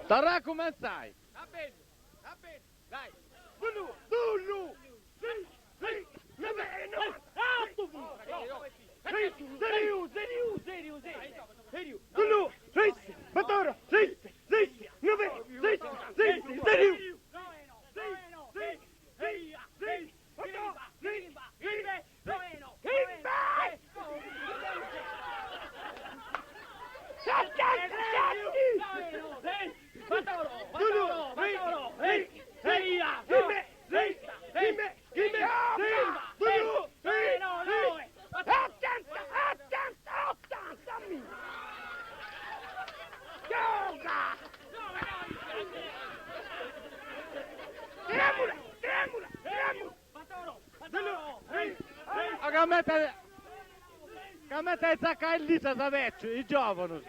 Sarà come sai. Va bene, dai. Kamete zakaj lisa za več, I giovano.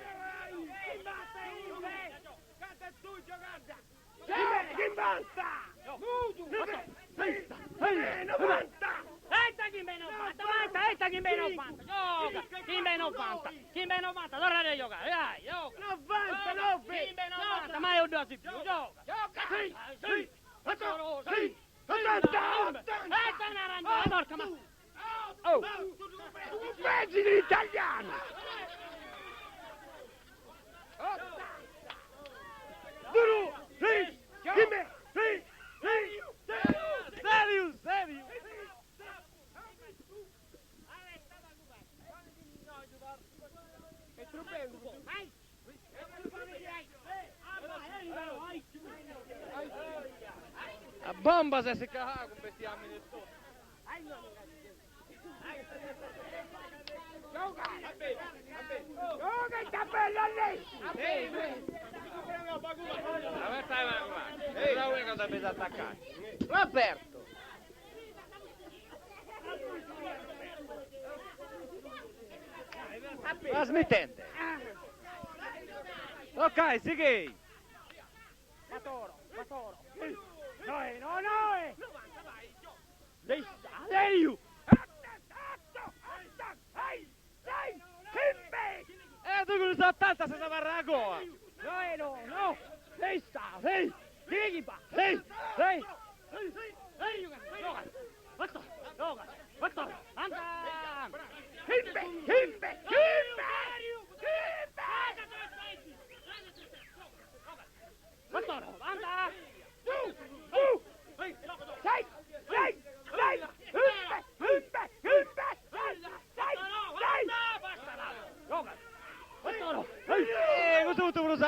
Oh! Pensi in italiano! Duro! Sì! Gimme! Sì! Sì! Serio, serio! A bomba se si caga con questi anni del sotto. Gioca! Gioca il cappello a lei! Ma stai male, la unica cosa per attaccare. Roberto! La smettente. Ok, sì che. Patoro! No! Lei! Tu con il 80 se ne va a goa. No! Lei sta! Lei! Dighi! Lei!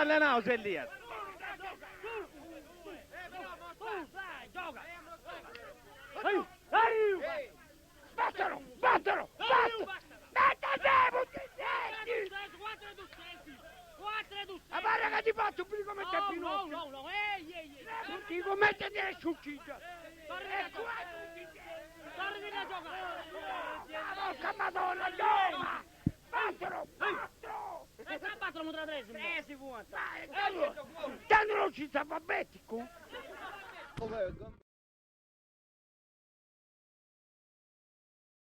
allenare Elias. Dai, gioca! Dai! Battalo! Battalo! Battalo! Mettete! Buttiti! 4 Ah, guarda che ti faccio più come te Pinocchio! no, ehi! Dico mettiti le succide! Torni a giocare! La vostra madonna, gioca! Battalo! Battalo! E sta battere un 3 si vuole! Dai, non ci sta babetico!